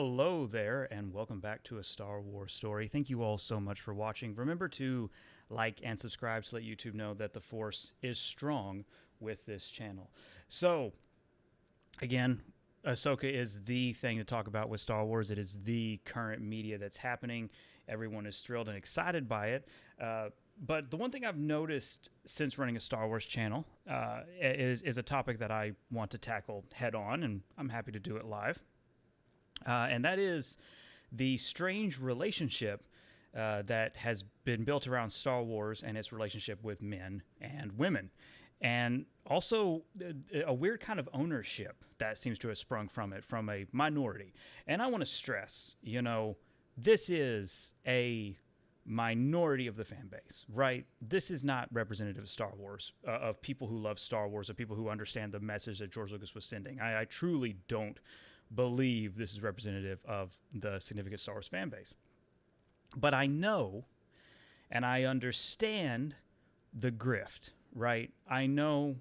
Hello there, and welcome back to A Star Wars Story. Thank you all so much for watching. Remember to like and subscribe to let YouTube know that the Force is strong with this channel. So, again, AHSOKA is the thing to talk about with Star Wars. It is the current media that's happening. Everyone is thrilled and excited by it. But the one thing I've noticed since running a Star Wars channel is a topic that I want to tackle head on, and I'm happy to do it live. And that is the strange relationship that has been built around Star Wars and its relationship with men and women. And also a weird kind of ownership that seems to have sprung from it, from a minority. And I want to stress, this is a minority of the fan base, right? This is not representative of Star Wars, of people who love Star Wars, of people who understand the message that George Lucas was sending. I truly don't believe this is representative of the significant Star Wars fan base. But I know and I understand the grift, right? I know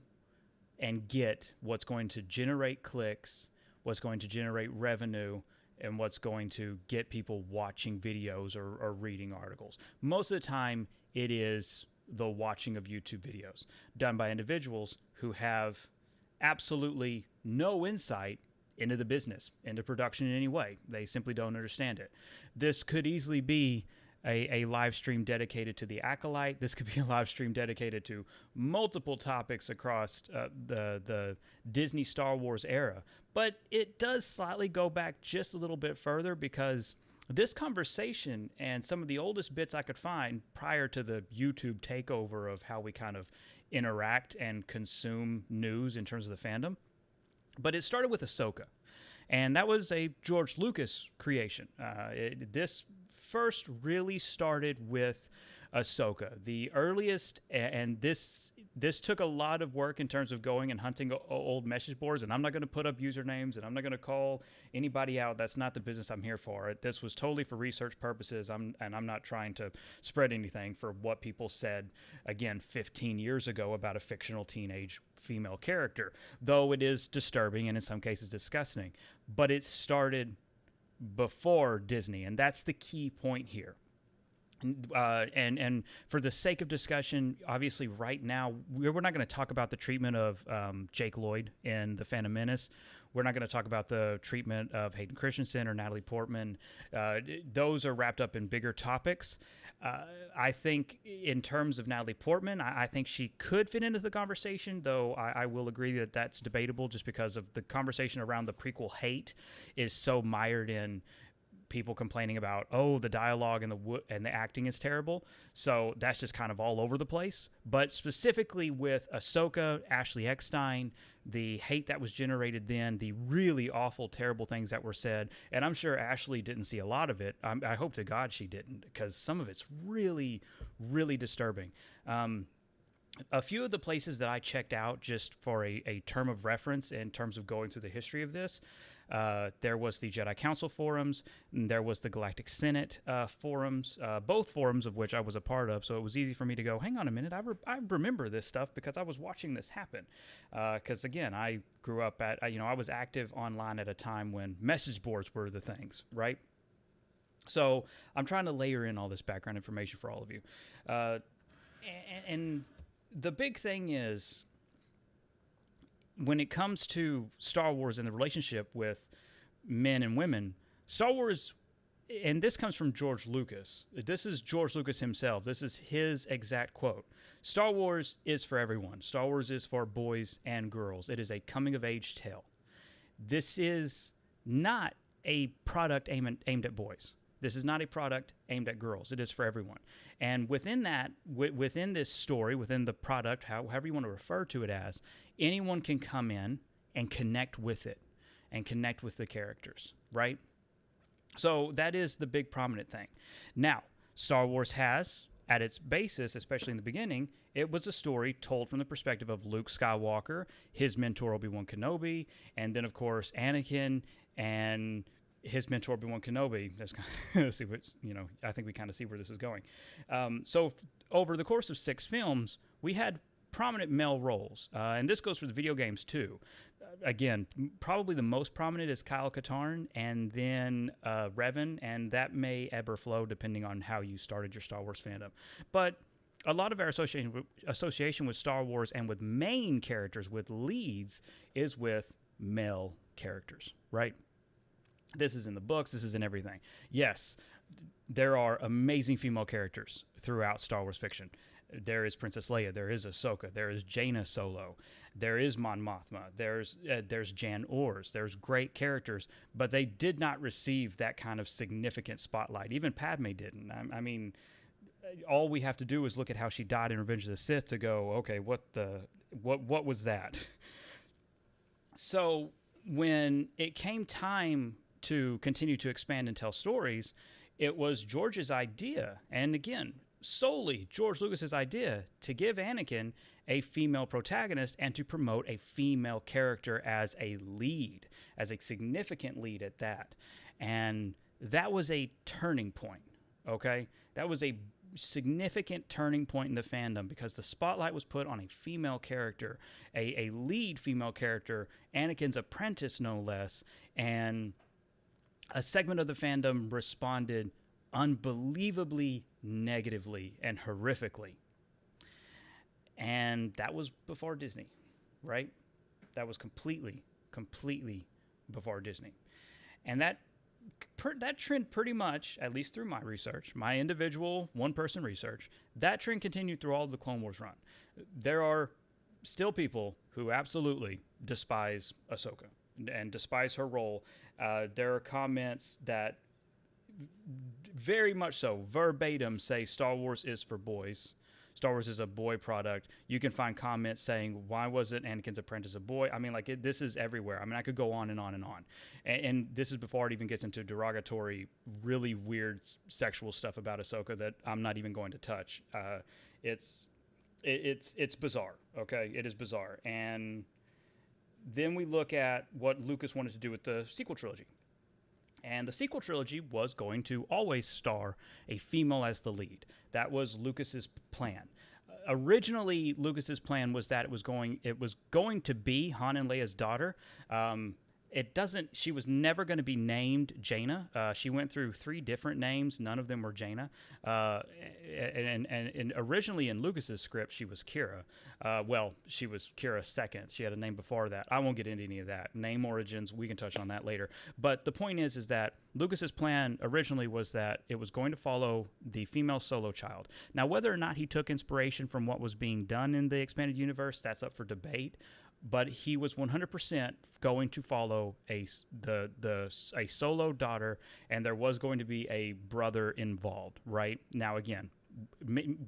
and get what's going to generate clicks, what's going to generate revenue, and what's going to get people watching videos or reading articles. Most of the time, it is the watching of YouTube videos done by individuals who have absolutely no insight into the business, into production in any way. They simply don't understand it. This could easily be a live stream dedicated to the Acolyte. This could be a live stream dedicated to multiple topics across the Disney Star Wars era. But it does slightly go back just a little bit further, because this conversation and some of the oldest bits I could find prior to the YouTube takeover of how we kind of interact and consume news in terms of the fandom. But it started with AHSOKA, and that was a George Lucas creation. This first really started with AHSOKA. The earliest, and this took a lot of work in terms of going and hunting old message boards, and I'm not going to put up usernames, and I'm not going to call anybody out. That's not the business I'm here for. This was totally for research purposes, and I'm not trying to spread anything for what people said, again, 15 years ago about a fictional teenage female character, though it is disturbing and in some cases disgusting. But it started before Disney, and that's the key point here. And for the sake of discussion, obviously right now, we're not going to talk about the treatment of Jake Lloyd in The Phantom Menace. We're not going to talk about the treatment of Hayden Christensen or Natalie Portman. Those are wrapped up in bigger topics. I think in terms of Natalie Portman, I think she could fit into the conversation, though I will agree that that's debatable just because of the conversation around the prequel hate is so mired in people complaining about, the dialogue and the acting is terrible. So that's just kind of all over the place. But specifically with AHSOKA, Ashley Eckstein, the hate that was generated then, the really awful, terrible things that were said, and I'm sure Ashley didn't see a lot of it. I hope to God she didn't, because some of it's really, really disturbing. A few of the places that I checked out just for a term of reference in terms of going through the history of this, there was the Jedi Council forums, and there was the Galactic Senate forums, both forums of which I was a part of, so it was easy for me to go, hang on a minute, I remember this stuff because I was watching this happen. Because again, I grew up I was active online at a time when message boards were the things, right? So I'm trying to layer in all this background information for all of you. And the big thing is, when it comes to Star Wars and the relationship with men and women, Star Wars, and this comes from George Lucas. This is George Lucas himself. This is his exact quote. Star Wars is for everyone. Star Wars is for boys and girls. It is a coming-of-age tale. This is not a product aimed at boys. This is not a product aimed at girls. It is for everyone. And within that, within this story, within the product, however you want to refer to it as, anyone can come in and connect with it and connect with the characters, right? So that is the big prominent thing. Now, Star Wars has, at its basis, especially in the beginning, it was a story told from the perspective of Luke Skywalker, his mentor Obi-Wan Kenobi, and then, of course, Anakin and his mentor Obi-Wan Kenobi. That's kind of, see what's, I think we kind of see where this is going. So over the course of 6 films, we had prominent male roles, and this goes for the video games too. Again, probably the most prominent is Kyle Katarn, and then Revan, and that may ebb or flow depending on how you started your Star Wars fandom. But a lot of our association with Star Wars and with main characters, with leads, is with male characters, right? This is in the books. This is in everything. Yes, there are amazing female characters throughout Star Wars fiction. There is Princess Leia. There is Ahsoka. There is Jaina Solo. There is Mon Mothma. There's Jan Ors. There's great characters, but they did not receive that kind of significant spotlight. Even Padme didn't. I mean, all we have to do is look at how she died in Revenge of the Sith to go, okay, what was that? So when it came time to continue to expand and tell stories, it was George's idea, and again, solely George Lucas's idea, to give Anakin a female protagonist and to promote a female character as a lead, as a significant lead at that. And that was a turning point, okay? That was a significant turning point in the fandom because the spotlight was put on a female character, a lead female character, Anakin's apprentice no less, and a segment of the fandom responded unbelievably negatively and horrifically. And that was before Disney, right? That was completely before Disney. And that trend pretty much, at least through my research, my individual one-person research, that trend continued through all of the Clone Wars run. There are still people who absolutely despise Ahsoka and despise her role. There are comments that very much so, verbatim, say Star Wars is for boys. Star Wars is a boy product. You can find comments saying, why wasn't Anakin's apprentice a boy? I mean, like, this is everywhere. I mean, I could go on and on and on. And this is before it even gets into derogatory, really weird sexual stuff about Ahsoka that I'm not even going to touch. It's bizarre, okay? It is bizarre. And then we look at what Lucas wanted to do with the sequel trilogy. And the sequel trilogy was going to always star a female as the lead. That was Lucas's plan. Originally, Lucas's plan was that it was going to be Han and Leia's daughter. She was never going to be named Jaina. She went through 3 different names. None of them were Jaina. And originally in Lucas's script, she was Kira. She was Kira second. She had a name before that. I won't get into any of that. Name origins, we can touch on that later. But the point is that Lucas's plan originally was that it was going to follow the female solo child. Now, whether or not he took inspiration from what was being done in the expanded universe, that's up for debate. But he was 100% going to follow a solo daughter, and there was going to be a brother involved, right? Now, again,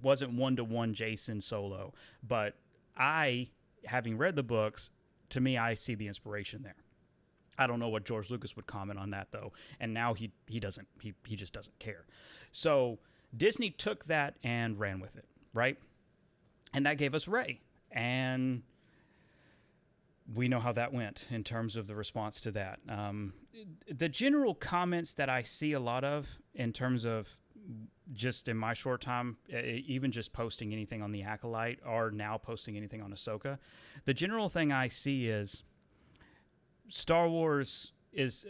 wasn't one-to-one Jason Solo, but having read the books, to me, I see the inspiration there. I don't know what George Lucas would comment on that, though, and now he doesn't. He just doesn't care. So Disney took that and ran with it, right? And that gave us Rey, and we know how that went in terms of the response to that. The general comments that I see a lot of in terms of just in my short time, even just posting anything on the Acolyte or now posting anything on Ahsoka, the general thing I see is Star Wars is,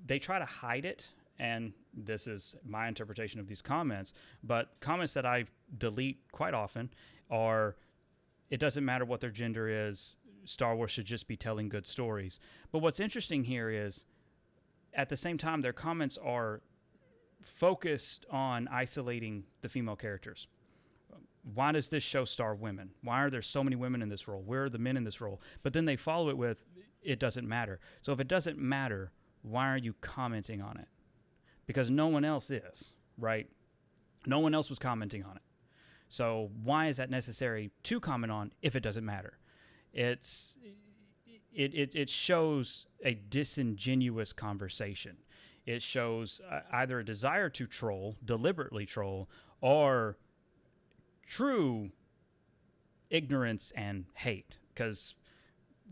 they try to hide it, and this is my interpretation of these comments, but comments that I delete quite often are, it doesn't matter what their gender is, Star Wars should just be telling good stories. But what's interesting here is, at the same time, their comments are focused on isolating the female characters. Why does this show star women? Why are there so many women in this role? Where are the men in this role? But then they follow it with, it doesn't matter. So if it doesn't matter, why are you commenting on it? Because no one else is, right? No one else was commenting on it. So why is that necessary to comment on if it doesn't matter? It shows a disingenuous conversation. It shows either a desire to troll, deliberately troll, or true ignorance and hate. Because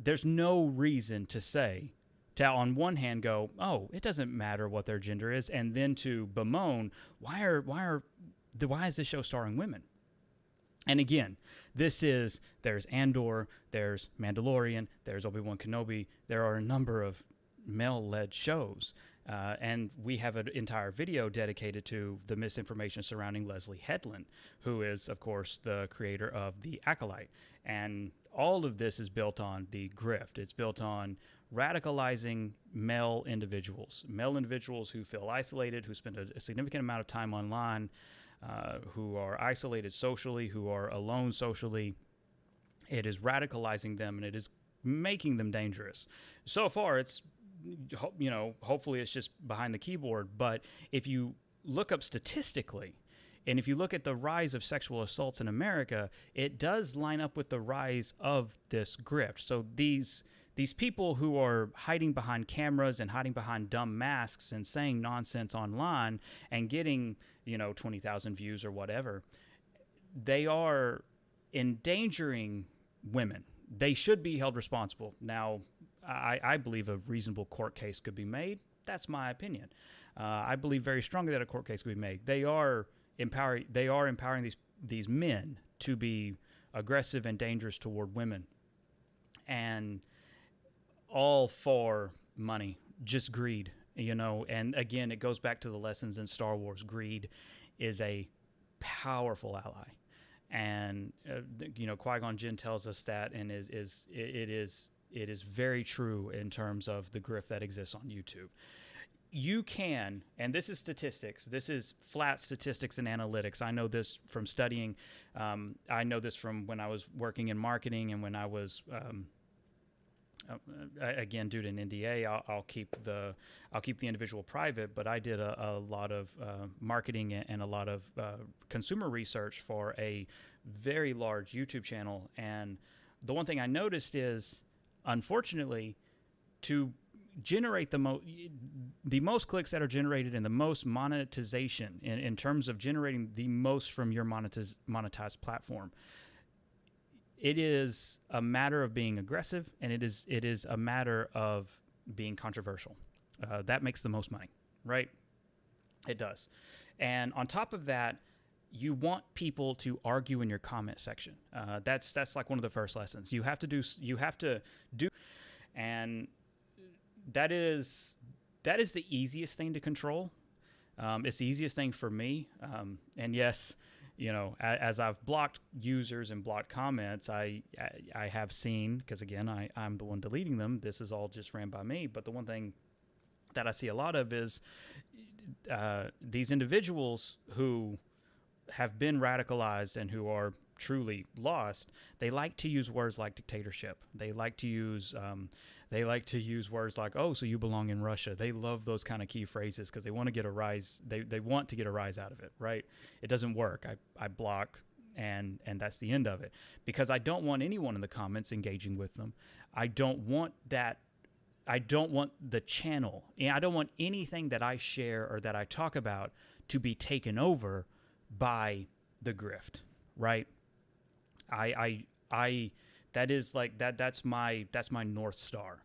there's no reason to on one hand go, oh, it doesn't matter what their gender is, and then to bemoan, why is this show starring women? And again, there's Andor, there's Mandalorian, there's Obi-Wan Kenobi. There are a number of male-led shows. And we have an entire video dedicated to the misinformation surrounding Leslie Headland, who is, of course, the creator of The Acolyte. And all of this is built on the grift. It's built on radicalizing male individuals who feel isolated, who spend a significant amount of time online, who are isolated socially, who are alone socially. It is radicalizing them, and it is making them dangerous. So far, it's, hopefully it's just behind the keyboard. But if you look up statistically, and if you look at the rise of sexual assaults in America, it does line up with the rise of this grift. So these people who are hiding behind cameras and hiding behind dumb masks and saying nonsense online and getting, 20,000 views or whatever, they are endangering women. They should be held responsible. Now, I believe a reasonable court case could be made. That's my opinion. I believe very strongly that a court case could be made. They are empowering these men to be aggressive and dangerous toward women. And all for money, just greed, and again, it goes back to the lessons in Star Wars. Greed is a powerful ally. And, Qui-Gon Jinn tells us that, and it is very true in terms of the grift that exists on YouTube. You can, and this is statistics, this is flat statistics and analytics. I know this from studying. I know this from when I was working in marketing, and when I was, again, due to an NDA, I'll keep the individual private, but I did a lot of marketing and a lot of consumer research for a very large YouTube channel. And the one thing I noticed is, unfortunately, to generate the most clicks that are generated and the most monetization in terms of generating the most from your monetized platform, it is a matter of being aggressive, and it is a matter of being controversial. That makes the most money, right? It does. And on top of that, you want people to argue in your comment section. That's like one of the first lessons. You have to do, and that is the easiest thing to control. It's the easiest thing for me. And yes, as I've blocked users and blocked comments, I have seen, because again, I'm the one deleting them. This is all just ran by me. But the one thing that I see a lot of is these individuals who have been radicalized and who are truly lost. They like to use words like dictatorship. They like to use words like, "Oh, so you belong in Russia." They love those kind of key phrases because they want to get a rise. They want to get a rise out of it, right? It doesn't work. I block, and that's the end of it, because I don't want anyone in the comments engaging with them. I don't want that. I don't want the channel. I don't want anything that I share or that I talk about to be taken over by the grift, right? That is like that's my North Star.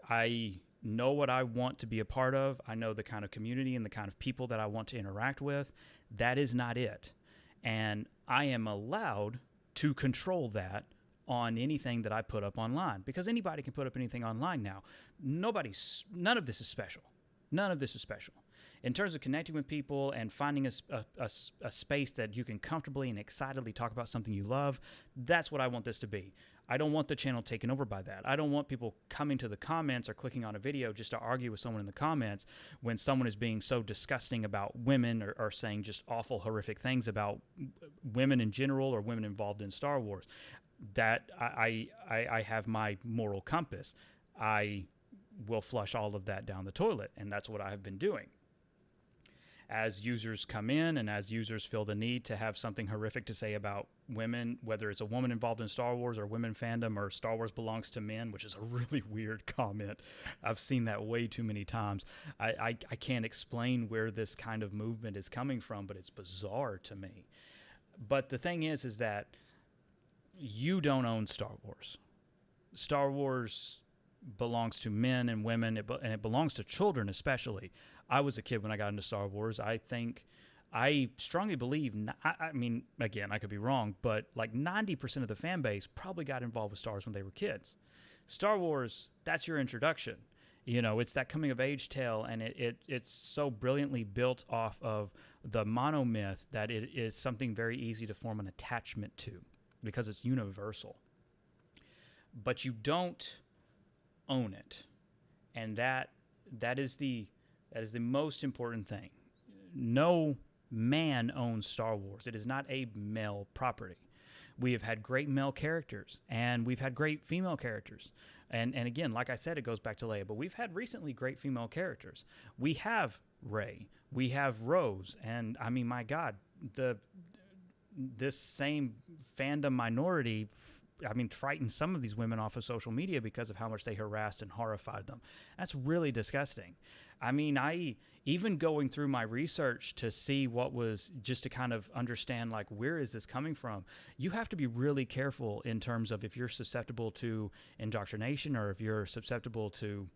I know what I want to be a part of. I know the kind of community and the kind of people that I want to interact with. That is not it. And I am allowed to control that on anything that I put up online, because anybody can put up anything online now. None of this is special. None of this is special. In terms of connecting with people and finding a space that you can comfortably and excitedly talk about something you love, that's what I want this to be. I don't want the channel taken over by that. I don't want people coming to the comments or clicking on a video just to argue with someone in the comments when someone is being so disgusting about women, or saying just awful, horrific things about women in general or women involved in Star Wars. That I have my moral compass. I will flush all of that down the toilet, and that's what I have been doing. As users come in and as users feel the need to have something horrific to say about women, whether it's a woman involved in Star Wars or women fandom or Star Wars belongs to men, which is a really weird comment. I've seen that way too many times. I can't explain where this kind of movement is coming from, but it's bizarre to me. But the thing is that you don't own Star Wars. Star Wars belongs to men and women, and it belongs to children especially. I was a kid when I got into Star Wars. I think I strongly believe, I mean, again, I could be wrong, but like 90% of the fan base probably got involved with Star Wars when they were kids. Star Wars, that's your introduction. You know, it's that coming of age tale, and it's so brilliantly built off of the monomyth that it is something very easy to form an attachment to because it's universal. But you don't own it. And that is the most important thing. No man owns Star Wars. It is not a male property. We have had great male characters, and we've had great female characters. And again, like I said, it goes back to Leia, but we've had recently great female characters. We have Rey, we have Rose, and I mean, my God, this same fandom minority, frightened some of these women off of social media because of how much they harassed and horrified them. That's really disgusting. I mean, even going through my research to see what was, just to kind of understand, like, where is this coming from? You have to be really careful in terms of if you're susceptible to indoctrination or if you're susceptible to,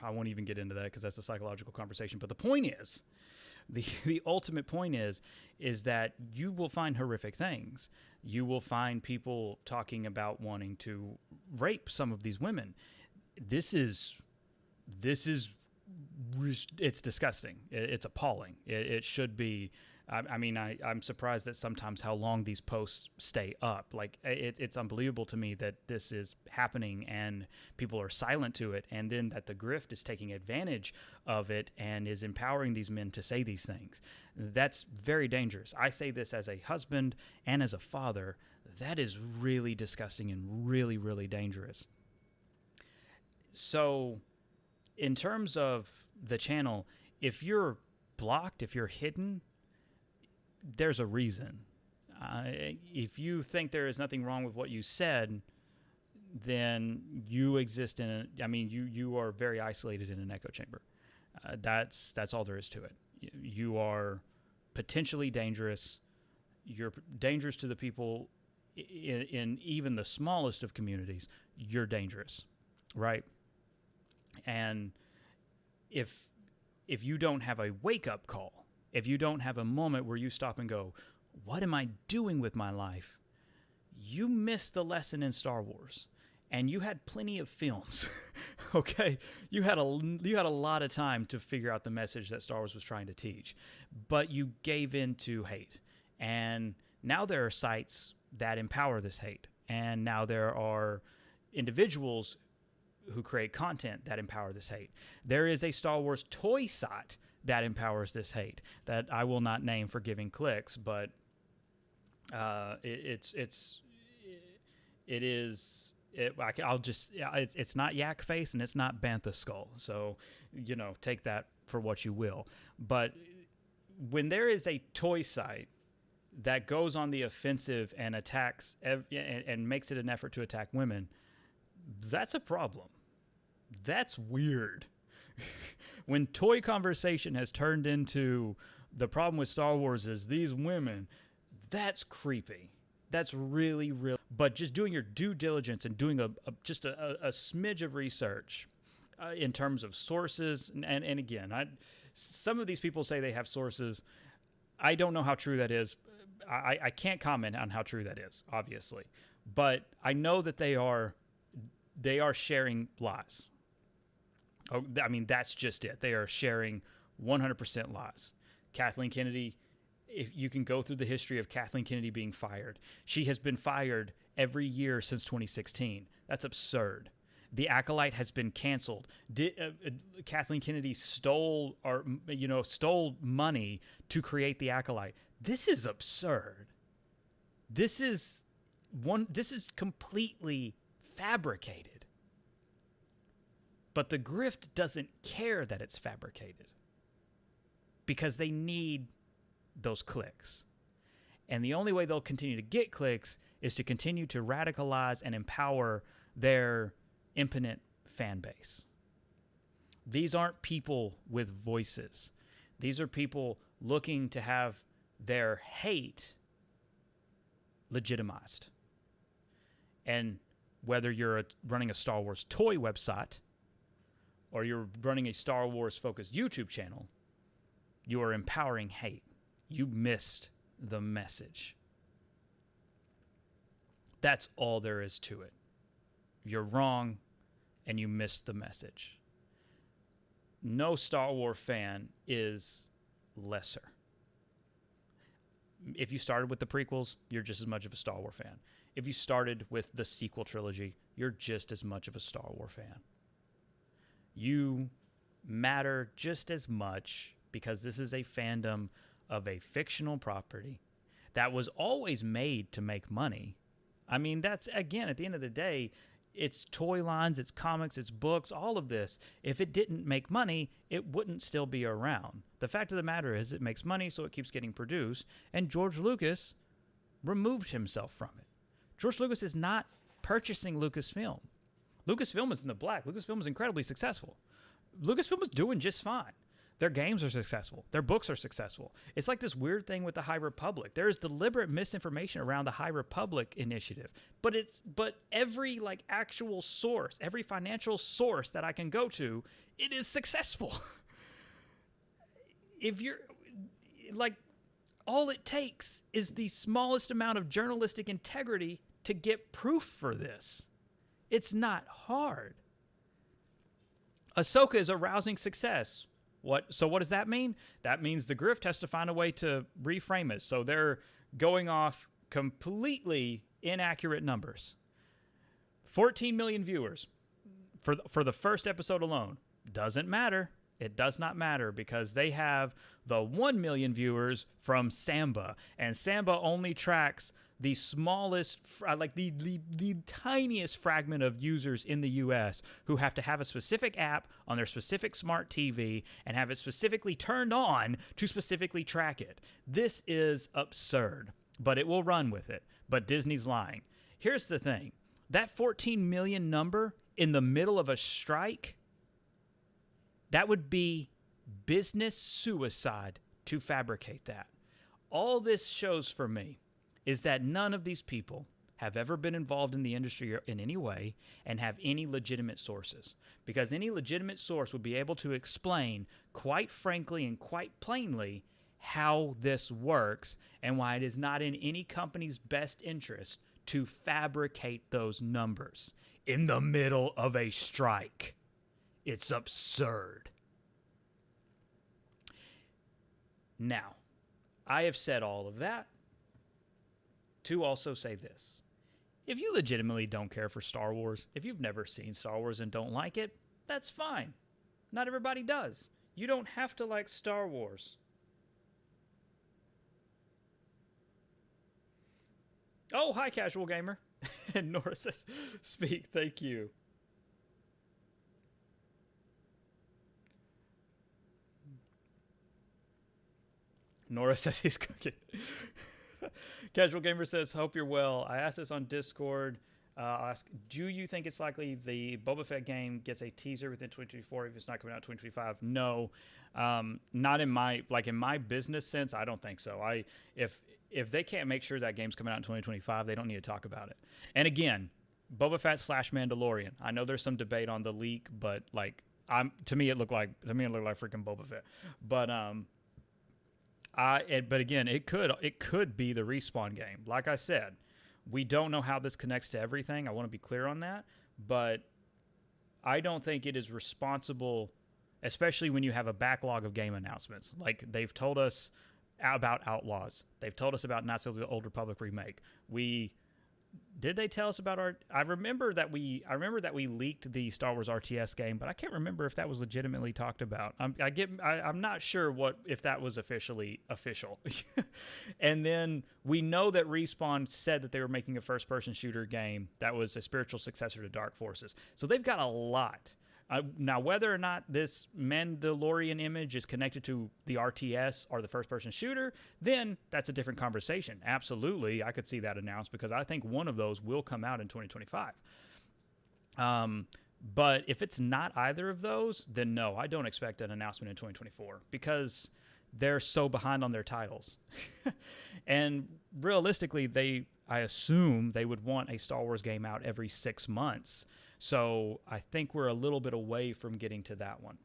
I won't even get into that because that's a psychological conversation. But the point is, the ultimate point is that you will find horrific things. You will find people talking about wanting to rape some of these women. This is it's disgusting. It's appalling. It should be. I'm surprised that sometimes how long these posts stay up. Like, it's unbelievable to me that this is happening and people are silent to it, and then that the grift is taking advantage of it and is empowering these men to say these things. That's very dangerous. I say this as a husband and as a father. That is really disgusting and really, really dangerous. So, in terms of the channel, if you're blocked, if you're hidden, there's a reason. If you think there is nothing wrong with what you said, then you exist in you are very isolated in an echo chamber. That's all there is to it. You are potentially dangerous. You're dangerous to the people in even the smallest of communities. You're dangerous, right? And if you don't have a wake-up call, if you don't have a moment where you stop and go, what am I doing with my life? You missed the lesson in Star Wars. And you had plenty of films, okay? You had a lot of time to figure out the message that Star Wars was trying to teach. But you gave in to hate. And now there are sites that empower this hate. And now there are individuals who create content that empower this hate. There is a Star Wars toy site that empowers this hate that I will not name for giving clicks, but it's not Yak Face and it's not Bantha Skull. So, take that for what you will. But when there is a toy site that goes on the offensive and attacks and makes it an effort to attack women, that's a problem. That's weird. When toy conversation has turned into the problem with Star Wars is these women, that's creepy. That's really, really. But just doing your due diligence and doing a smidge of research in terms of sources, and again, some of these people say they have sources. I don't know how true that is. I can't comment on how true that is, obviously, but I know that they are sharing lies. Oh, that's just it. They are sharing 100% lies. Kathleen Kennedy, if you can go through the history of Kathleen Kennedy being fired, she has been fired every year since 2016. That's absurd. The Acolyte has been canceled. Kathleen Kennedy stole money to create the Acolyte. This is absurd. This is completely fabricated. But the grift doesn't care that it's fabricated because they need those clicks. And the only way they'll continue to get clicks is to continue to radicalize and empower their impotent fan base. These aren't people with voices. These are people looking to have their hate legitimized. And whether you're running a Star Wars toy website or you're running a Star Wars focused YouTube channel, You are empowering hate. You missed the message. That's all there is to it. You're wrong, and you missed the message. No Star Wars fan is lesser. If you started with the prequels, you're just as much of a Star Wars fan. If you started with the sequel trilogy, you're just as much of a Star Wars fan. You matter just as much because this is a fandom of a fictional property that was always made to make money. I mean, that's, again, at the end of the day, it's toy lines, it's comics, it's books, all of this. If it didn't make money, it wouldn't still be around. The fact of the matter is it makes money, so it keeps getting produced, and George Lucas removed himself from it. George Lucas is not purchasing Lucasfilm. Lucasfilm is in the black. Lucasfilm is incredibly successful. Lucasfilm is doing just fine. Their games are successful. Their books are successful. It's like this weird thing with the High Republic. There is deliberate misinformation around the High Republic initiative, but every actual source, every financial source that I can go to, it is successful. If you're all it takes is the smallest amount of journalistic integrity to get proof for this. It's not hard. AHSOKA is a rousing success. So what does that mean? That means the grift has to find a way to reframe it. So they're going off completely inaccurate numbers. 14 million viewers for the first episode alone. Doesn't matter. It does not matter because they have the 1 million viewers from Samba, and Samba only tracks the smallest, the tiniest fragment of users in the US who have to have a specific app on their specific smart TV and have it specifically turned on to specifically track it. This is absurd, but it will run with it. But Disney's lying. Here's the thing. That 14 million number in the middle of a strike, that would be business suicide to fabricate that. All this shows for me is that none of these people have ever been involved in the industry in any way and have any legitimate sources. Because any legitimate source would be able to explain, quite frankly and quite plainly, how this works and why it is not in any company's best interest to fabricate those numbers in the middle of a strike. It's absurd. Now, I have said all of that to also say this. If you legitimately don't care for Star Wars, if you've never seen Star Wars and don't like it, that's fine. Not everybody does. You don't have to like Star Wars. Oh, hi, Casual Gamer. And Nora says, speak, thank you. Nora says he's cooking. Casual Gamer says, hope you're well. I asked this on Discord. I'll ask, do you think it's likely the Boba Fett game gets a teaser within 2024 if it's not coming out in 2025? No. Not in my business sense, I don't think so. If they can't make sure that game's coming out in 2025, they don't need to talk about it. And again, Boba Fett / Mandalorian. I know there's some debate on the leak, but to me it looked like freaking Boba Fett. But again, it could be the Respawn game. Like I said, we don't know how this connects to everything. I want to be clear on that, but I don't think it is responsible, especially when you have a backlog of game announcements. Like they've told us about Outlaws. They've told us about Knights of the Old Republic remake. Did they tell us about I remember that we leaked the Star Wars RTS game, but I can't remember if that was legitimately talked about. I'm not sure if that was officially official. And then we know that Respawn said that they were making a first-person shooter game that was a spiritual successor to Dark Forces. So they've got a lot. Now, whether or not this Mandalorian image is connected to the RTS or the first-person shooter, then that's a different conversation. Absolutely, I could see that announced because I think one of those will come out in 2025. But if it's not either of those, then no, I don't expect an announcement in 2024 because they're so behind on their titles. And realistically, I assume they would want a Star Wars game out every 6 months. So I think we're a little bit away from getting to that one.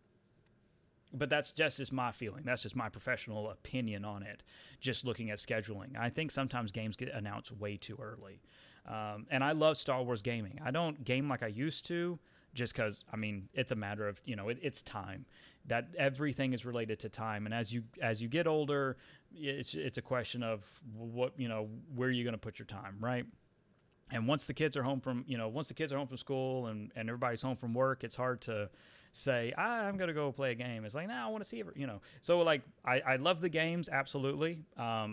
But that's just my feeling. That's just my professional opinion on it, just looking at scheduling. I think sometimes games get announced way too early. And I love Star Wars gaming. I don't game like I used to, just because, I mean, it's a matter of, it's time. That everything is related to time. And as you get older, it's a question of what, where are you going to put your time, right? And once the kids are home from school and everybody's home from work, it's hard to say, I'm going to go play a game. It's like, I want to see it, So, like, I love the games, absolutely. But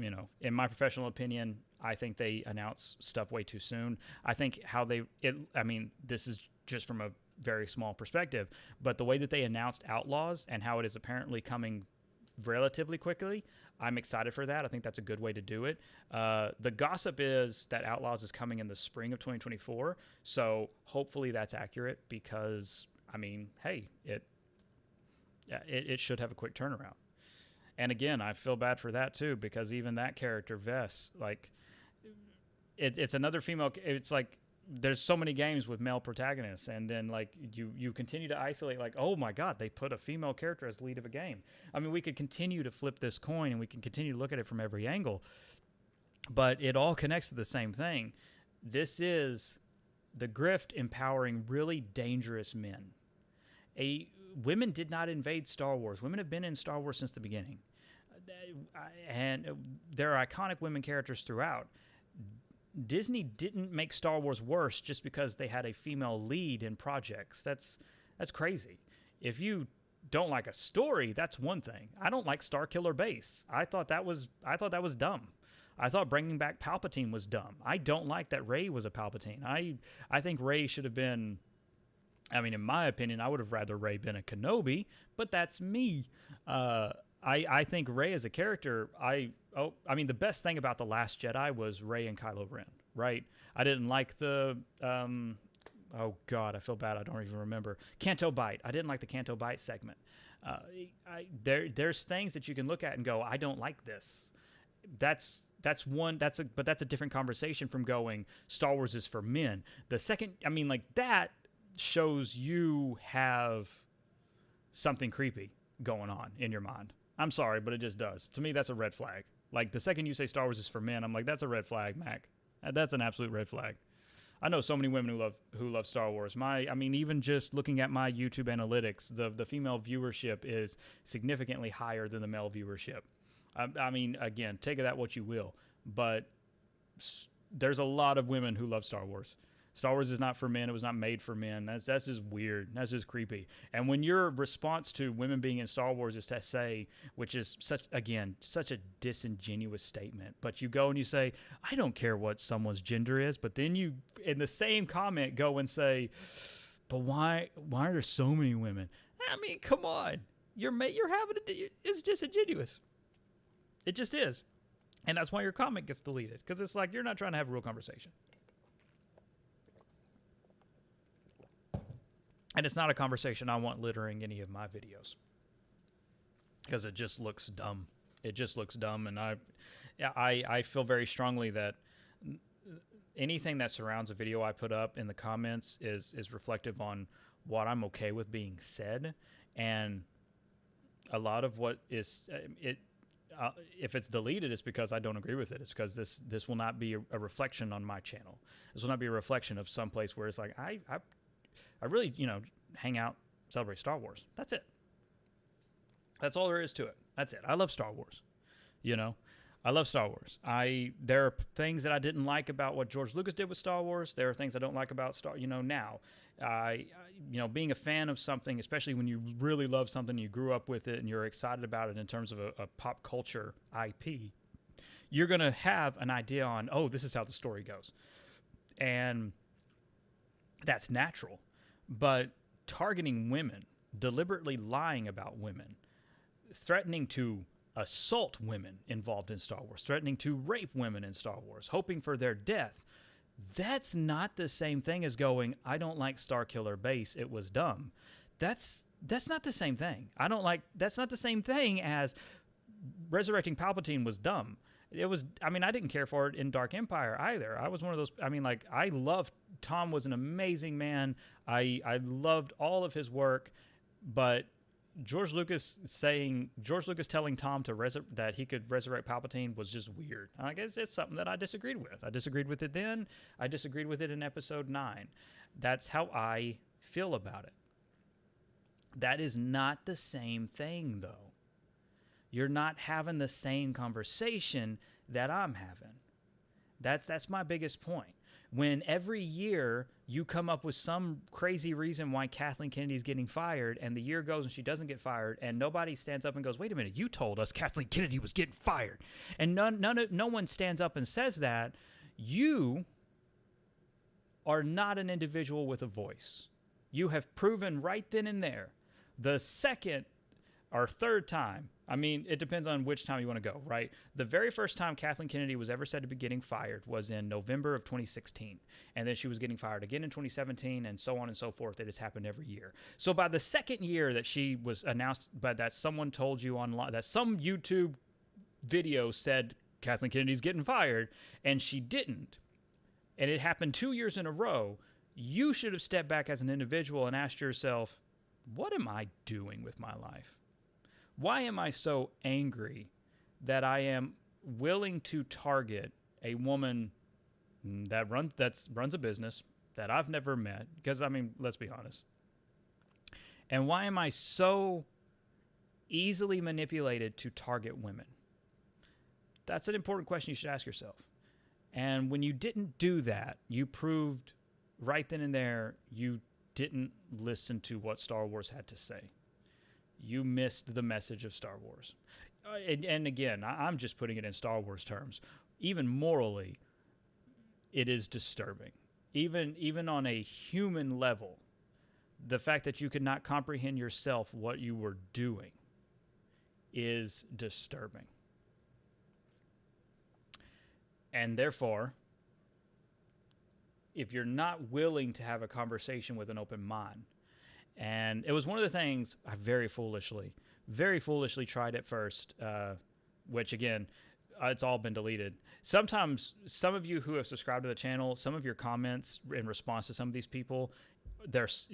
in my professional opinion, I think they announce stuff way too soon. I think this is just from a very small perspective, but the way that they announced Outlaws and how it is apparently coming relatively quickly, I'm excited for that. I think that's a good way to do it. The gossip is that Outlaws is coming in the spring of 2024, so hopefully that's accurate because, hey, it should have a quick turnaround. And again, I feel bad for that too, because even that character, Vess, like, it's another female. It's like there's so many games with male protagonists, and then like you continue to isolate, like, oh my God, they put a female character as the lead of a game. We could continue to flip this coin, and we can continue to look at it from every angle, but it all connects to the same thing. This is the grift empowering really dangerous men. Women did not invade Star Wars. Women have been in Star Wars since the beginning. And there are iconic women characters throughout. Disney didn't make Star Wars worse just because they had a female lead in projects. That's crazy. If you don't like a story, that's one thing. I don't like Starkiller Base. I thought that was dumb. I thought bringing back Palpatine was dumb. I don't like that Rey was a Palpatine. I think Rey should have been... in my opinion, I would have rather Rey been a Kenobi, but that's me. I think Rey as a character, the best thing about The Last Jedi was Rey and Kylo Ren, right? I didn't like the, oh God, I feel bad, I don't even remember. Canto Bight. I didn't like the Canto Bight segment. There's things that you can look at and go, I don't like this. That's a different conversation from going, Star Wars is for men. The second, that shows you have something creepy going on in your mind. I'm sorry, but it just does. To me, that's a red flag. Like, the second you say Star Wars is for men, I'm like, that's a red flag, Mac. That's an absolute red flag. I know so many women who love Star Wars. Even just looking at my YouTube analytics, the female viewership is significantly higher than the male viewership. Again, take of that what you will, but there's a lot of women who love Star Wars. Star Wars is not for men. It was not made for men. That's just weird. That's just creepy. And when your response to women being in Star Wars is to say, which is such a disingenuous statement, but you go and you say, I don't care what someone's gender is, but then you, in the same comment, go and say, but why are there so many women? Come on. It's disingenuous. It just is. And that's why your comment gets deleted, because it's like you're not trying to have a real conversation. And it's not a conversation I want littering any of my videos, because it just looks dumb. It just looks dumb, and I feel very strongly that anything that surrounds a video I put up in the comments is reflective on what I'm okay with being said, and a lot of what is if it's deleted, it's because I don't agree with it. It's because this will not be a reflection on my channel. This will not be a reflection of some place where it's like I really, hang out, celebrate Star Wars. That's it. That's all there is to it. That's it. I love Star Wars. I love Star Wars. There are things that I didn't like about what George Lucas did with Star Wars. There are things I don't like about now. Being a fan of something, especially when you really love something, you grew up with it, and you're excited about it in terms of a pop culture IP, you're going to have an idea on, oh, this is how the story goes. And that's natural. But targeting women, deliberately lying about women, threatening to assault women involved in Star Wars, threatening to rape women in Star Wars, hoping for their death, that's not the same thing as going, I don't like Starkiller Base, it was dumb. That's not the same thing. That's not the same thing as resurrecting Palpatine was dumb. It was, I didn't care for it in Dark Empire either. I was one of those, I loved Tom was an amazing man. I loved all of his work, but George Lucas telling Tom that he could resurrect Palpatine was just weird. I guess it's something that I disagreed with. I disagreed with it then. I disagreed with it in episode 9. That's how I feel about it. That is not the same thing, though. You're not having the same conversation that I'm having. That's my biggest point. When every year you come up with some crazy reason why Kathleen Kennedy's getting fired, and the year goes and she doesn't get fired, and nobody stands up and goes, wait a minute, you told us Kathleen Kennedy was getting fired. And no one stands up and says that. You are not an individual with a voice. You have proven right then and there, the second or third time, I mean, it depends on which time you want to go, right? The very first time Kathleen Kennedy was ever said to be getting fired was in November of 2016. And then she was getting fired again in 2017, and so on and so forth. It has happened every year. So by the second year that she was announced, but that someone told you online, that some YouTube video said Kathleen Kennedy's getting fired, and she didn't, and it happened 2 years in a row, you should have stepped back as an individual and asked yourself, what am I doing with my life? Why am I so angry that I am willing to target a woman that runs a business that I've never met? Because, I mean, let's be honest. And why am I so easily manipulated to target women? That's an important question you should ask yourself. And when you didn't do that, you proved right then and there you didn't listen to what Star Wars had to say. You missed the message of Star Wars. And again, I'm just putting it in Star Wars terms. Even morally, it is disturbing. Even on a human level, the fact that you could not comprehend yourself what you were doing is disturbing. And therefore, if you're not willing to have a conversation with an open mind, and it was one of the things I very foolishly tried at first, which again, it's all been deleted. Sometimes some of you who have subscribed to the channel, some of your comments in response to some of these people,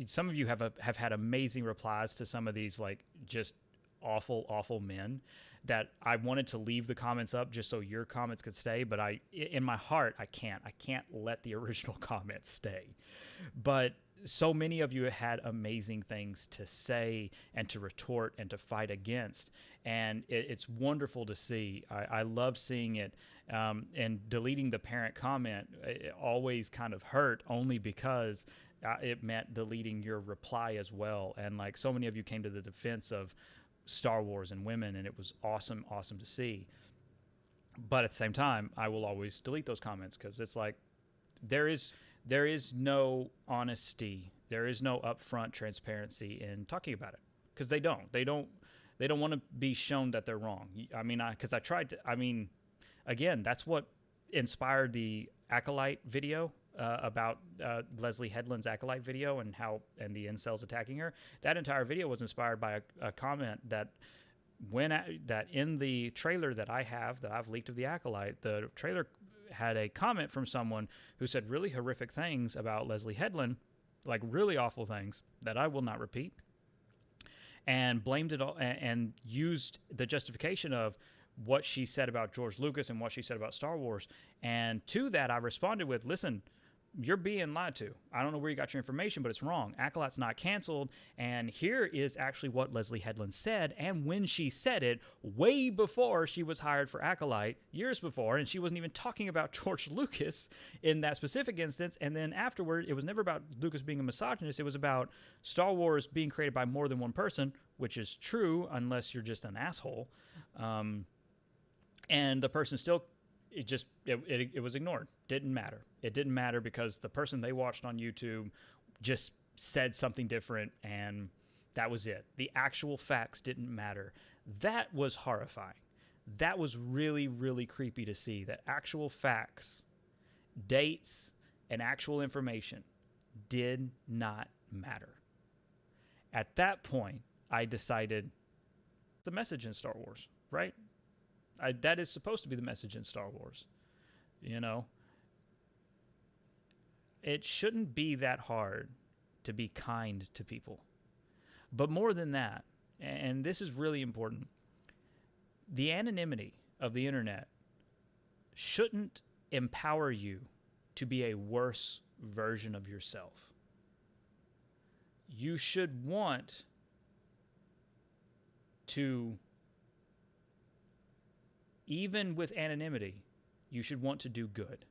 some of you have had amazing replies to some of these like just awful men that I wanted to leave the comments up just so your comments could stay, but in my heart I can't let the original comments stay. But so many of you had amazing things to say and to retort and to fight against, and it's wonderful to see. I love seeing it, and deleting the parent comment, it always kind of hurt only because it meant deleting your reply as well. And like so many of you came to the defense of Star Wars and women, and it was awesome to see. But at the same time, I will always delete those comments because it's like there is no honesty, there is no upfront transparency in talking about it, because they don't want to be shown that they're wrong. I mean, because I tried to. I mean, again, that's what inspired the Acolyte video about Leslie Headland's Acolyte video and the incels attacking her. That entire video was inspired by a comment that that in the trailer that I've leaked of the Acolyte, the trailer had a comment from someone who said really horrific things about Leslie Headland, like really awful things that I will not repeat, and blamed it all and used the justification of what she said about George Lucas and what she said about Star Wars. And to that, I responded with, listen, you're being lied to. I don't know where you got your information, but it's wrong. Acolyte's not canceled. And here is actually what Leslie Headland said. And when she said it, way before she was hired for Acolyte, years before, and she wasn't even talking about George Lucas in that specific instance. And then afterward, it was never about Lucas being a misogynist. It was about Star Wars being created by more than one person, which is true unless you're just an asshole. And the person still, it was ignored. Didn't matter. It didn't matter because the person they watched on YouTube just said something different, and that was it. The actual facts didn't matter. That was horrifying. That was really, really creepy to see, that actual facts, dates, and actual information did not matter. At that point, I decided the message in Star Wars, right? That is supposed to be the message in Star Wars, you know? it shouldn't be that hard to be kind to people. But more than that, and this is really important, the anonymity of the internet shouldn't empower you to be a worse version of yourself. You should want to, even with anonymity, you should want to do good.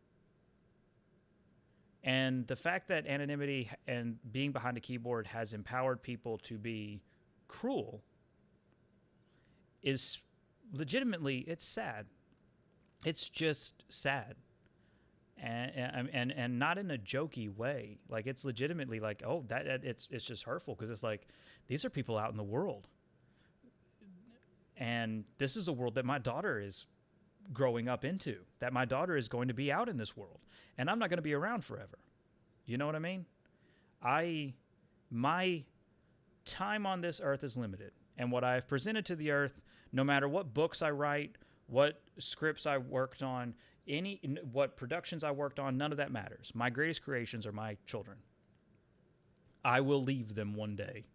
And the fact that anonymity and being behind a keyboard has empowered people to be cruel is legitimately, it's sad. It's just sad. And not in a jokey way. Like, it's legitimately like, oh, it's just hurtful, because it's like, these are people out in the world. And this is a world that my daughter is growing up into, that my daughter is going to be out in this world, and I'm not going to be around forever. You know what I mean? My time on this earth is limited, and what I have presented to the earth, no matter what books I write, what scripts I worked on, what productions I worked on, none of that matters. My greatest creations are my children. I will leave them one day,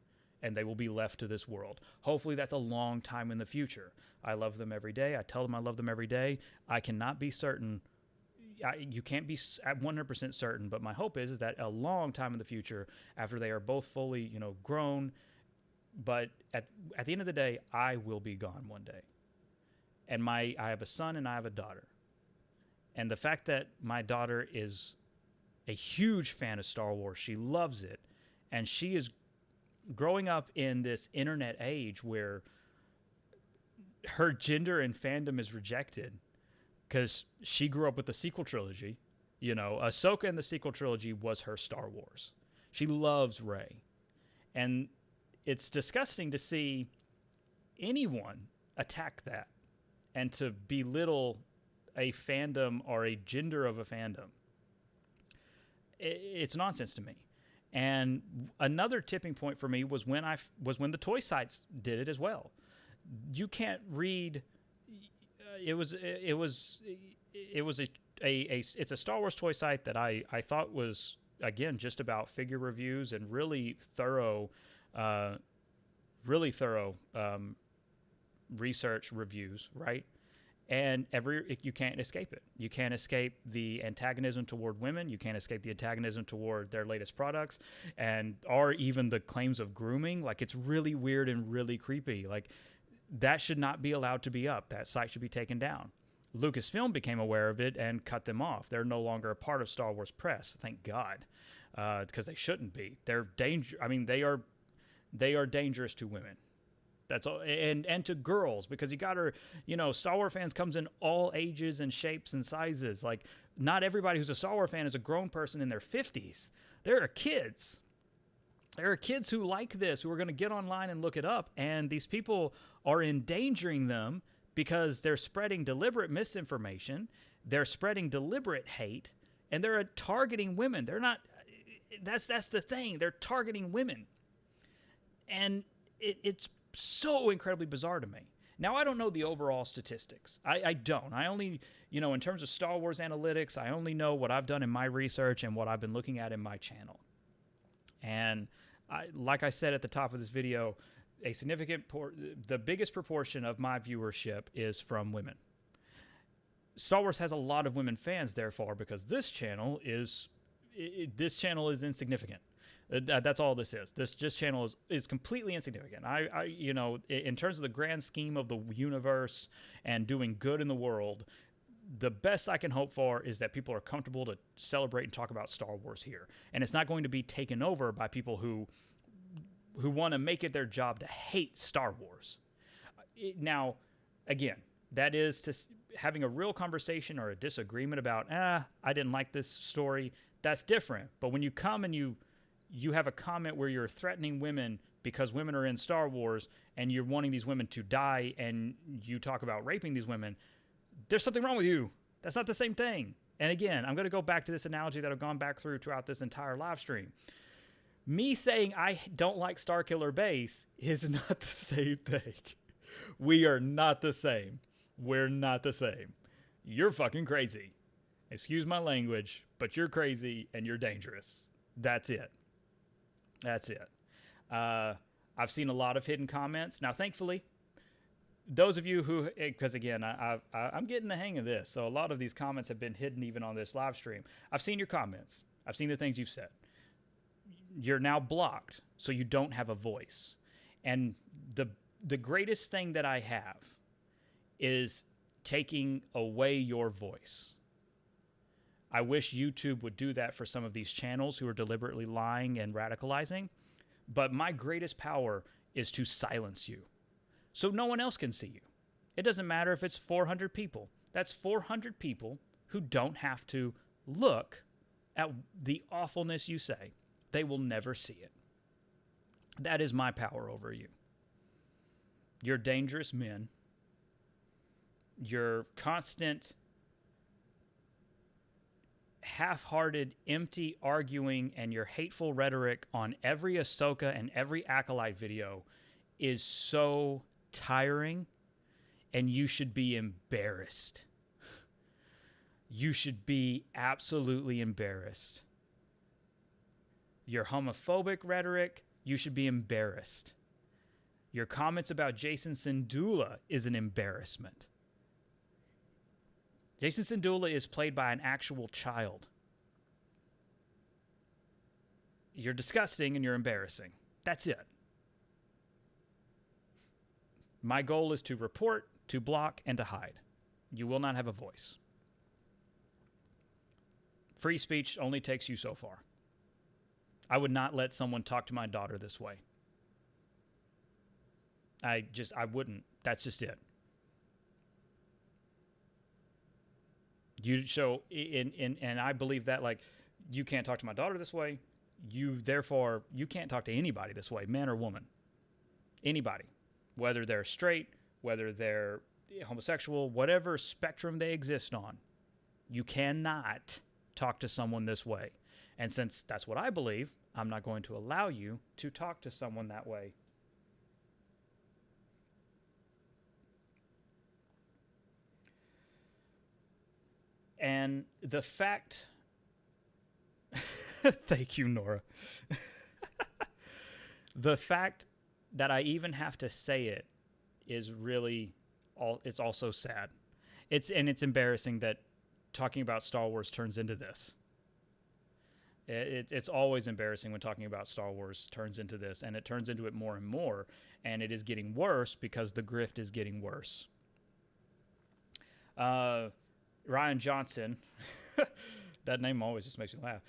and they will be left to this world. Hopefully that's a long time in the future. I love them every day. I tell them I love them every day. I cannot be certain. You can't be 100% certain, but my hope is that a long time in the future, after they are both fully, grown, but at the end of the day, I will be gone one day. And I have a son and I have a daughter. And the fact that my daughter is a huge fan of Star Wars, she loves it, and she is growing up in this internet age where her gender and fandom is rejected because she grew up with the sequel trilogy. AHSOKA in the sequel trilogy was her Star Wars. She loves Rey. And it's disgusting to see anyone attack that and to belittle a fandom or a gender of a fandom. It's nonsense to me. And another tipping point for me was when the toy sites did it as well. You can't read. It's a Star Wars toy site that I thought was, again, just about figure reviews and really thorough research reviews, right? And you can't escape it. You can't escape the antagonism toward women. You can't escape the antagonism toward their latest products, or even the claims of grooming. Like, it's really weird and really creepy. Like, that should not be allowed to be up. That site should be taken down. Lucasfilm became aware of it and cut them off. They're no longer a part of Star Wars Press, thank God, because they shouldn't be. They're they are dangerous to women. That's all, and to girls, because you got to, Star Wars fans comes in all ages and shapes and sizes. Like, not everybody who's a Star Wars fan is a grown person in their 50s. There are kids. There are kids who like this, who are going to get online and look it up, and these people are endangering them because they're spreading deliberate misinformation, they're spreading deliberate hate, and they're targeting women. They're not. That's the thing. They're targeting women, and it's so incredibly bizarre to me. Now, I don't know the overall statistics. I don't. I only, in terms of Star Wars analytics, I only know what I've done in my research and what I've been looking at in my channel. And like I said at the top of this video, the biggest proportion of my viewership is from women. Star Wars has a lot of women fans, therefore, because this channel is insignificant. That's all this is. This channel is completely insignificant. In terms of the grand scheme of the universe and doing good in the world, the best I can hope for is that people are comfortable to celebrate and talk about Star Wars here. And it's not going to be taken over by people who want to make it their job to hate Star Wars. Now, again, that is to having a real conversation or a disagreement about, I didn't like this story. That's different. But when you come and you have a comment where you're threatening women because women are in Star Wars and you're wanting these women to die, and you talk about raping these women, there's something wrong with you. That's not the same thing. And again, I'm going to go back to this analogy that I've gone back throughout this entire live stream. Me saying I don't like Starkiller Base is not the same thing. We are not the same. We're not the same. You're fucking crazy. Excuse my language, but you're crazy and you're dangerous. That's it. That's it. I've seen a lot of hidden comments. Now, thankfully, those of you who, because again, I'm getting the hang of this. So a lot of these comments have been hidden even on this live stream. I've seen your comments. I've seen the things you've said. You're now blocked, so you don't have a voice. And the greatest thing that I have is taking away your voice. I wish YouTube would do that for some of these channels who are deliberately lying and radicalizing. But my greatest power is to silence you, so no one else can see you. It doesn't matter if it's 400 people. That's 400 people who don't have to look at the awfulness you say. They will never see it. That is my power over you. You're dangerous men. Your constant, half-hearted, empty arguing and your hateful rhetoric on every AHSOKA and every Acolyte video is so tiring, and you should be embarrassed. You should be absolutely embarrassed. Your homophobic rhetoric, you should be embarrassed. Your comments about Jason Sindula is an embarrassment. Jason Sindula is played by an actual child. You're disgusting and you're embarrassing. That's it. My goal is to report, to block, and to hide. You will not have a voice. Free speech only takes you so far. I would not let someone talk to my daughter this way. I wouldn't. That's just it. And I believe that, like, you can't talk to my daughter this way. Therefore, you can't talk to anybody this way, man or woman. Anybody. Whether they're straight, whether they're homosexual, whatever spectrum they exist on. You cannot talk to someone this way. And since that's what I believe, I'm not going to allow you to talk to someone that way. And the fact... Thank you, Nora. The fact that I even have to say it is really... it's also sad. It's embarrassing that talking about Star Wars turns into this. It's always embarrassing when talking about Star Wars turns into this, and it turns into it more and more, and it is getting worse because the grift is getting worse. Ryan Johnson, that name always just makes me laugh.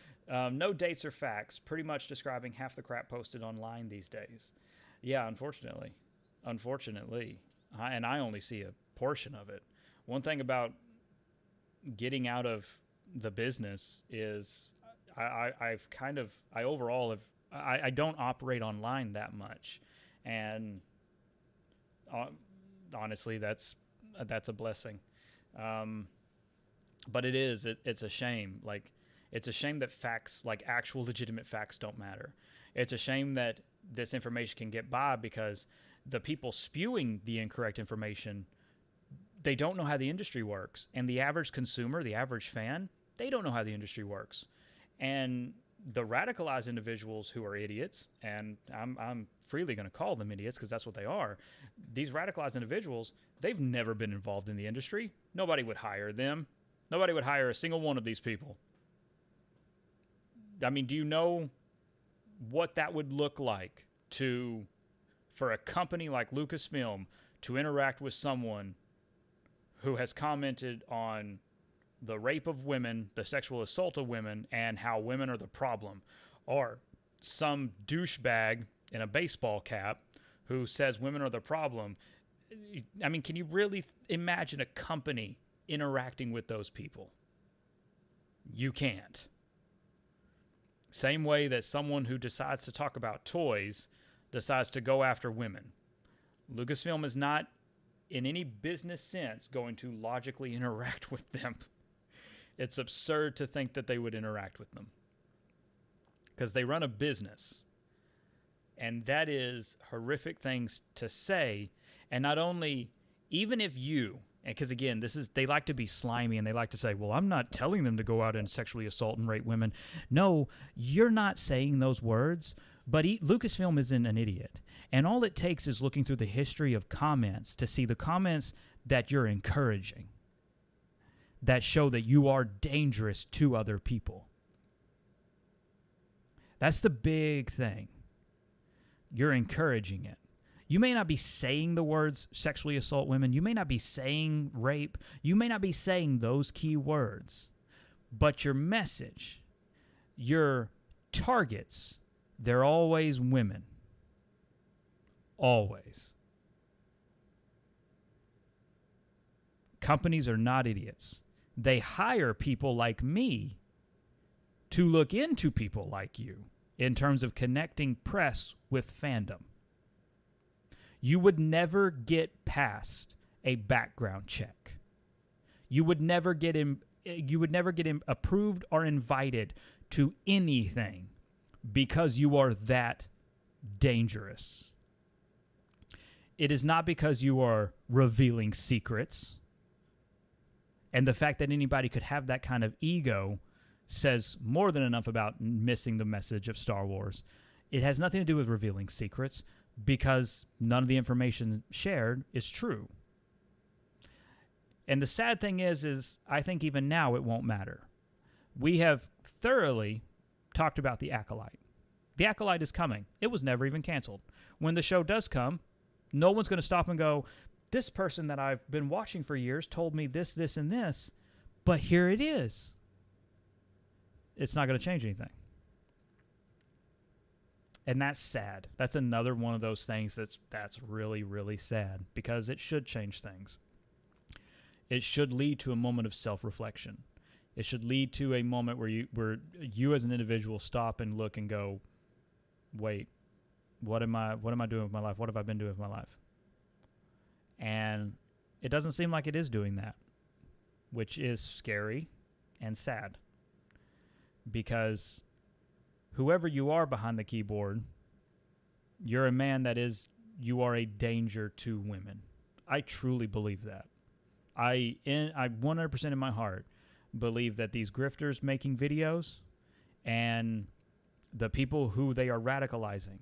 No dates or facts, pretty much describing half the crap posted online these days. Yeah, unfortunately. And I only see a portion of it. One thing about getting out of the business is I don't operate online that much. And honestly, that's a blessing. But it's a shame. Like, it's a shame that facts, like actual legitimate facts, don't matter. It's a shame that this information can get by because the people spewing the incorrect information, they don't know how the industry works. And the average consumer, the average fan, they don't know how the industry works. And the radicalized individuals who are idiots, and I'm freely going to call them idiots because that's what they are. These radicalized individuals, they've never been involved in the industry. Nobody would hire them. Nobody would hire a single one of these people. I mean, do you know what that would look like for a company like Lucasfilm to interact with someone who has commented on the rape of women, the sexual assault of women, and how women are the problem, or some douchebag in a baseball cap who says women are the problem? I mean, can you really imagine a company interacting with those people? You can't. Same way that someone who decides to talk about toys decides to go after women. Lucasfilm is not, in any business sense, going to logically interact with them. It's absurd to think that they would interact with them. Because they run a business. And that is horrific things to say. And not only, even if you, because again, they like to be slimy and they like to say, well, I'm not telling them to go out and sexually assault and rape women. No, you're not saying those words, but Lucasfilm isn't an idiot. And all it takes is looking through the history of comments to see the comments that you're encouraging, that show that you are dangerous to other people. That's the big thing. You're encouraging it. You may not be saying the words sexually assault women. You may not be saying rape. You may not be saying those key words. But your message, your targets, they're always women. Always. Companies are not idiots. They hire people like me to look into people like you in terms of connecting press with fandom. You would never get past a background check. You would never get him approved or invited to anything because you are that dangerous. It is not because you are revealing secrets. And the fact that anybody could have that kind of ego says more than enough about missing the message of Star Wars. It has nothing to do with revealing secrets because none of the information shared is true. And the sad thing is I think even now it won't matter. We have thoroughly talked about The Acolyte. The Acolyte is coming. It was never even canceled. When the show does come, no one's going to stop and go, this person that I've been watching for years told me this, this, and this, but here it is. It's not going to change anything. And that's sad. That's another one of those things that's really, really sad because it should change things. It should lead to a moment of self-reflection. It should lead to a moment where you as an individual stop and look and go, wait, what am I doing with my life? What have I been doing with my life? And it doesn't seem like it is doing that, which is scary and sad. Because whoever you are behind the keyboard, you're a man you are a danger to women. I truly believe that. I 100% in my heart believe that these grifters making videos and the people who they are radicalizing,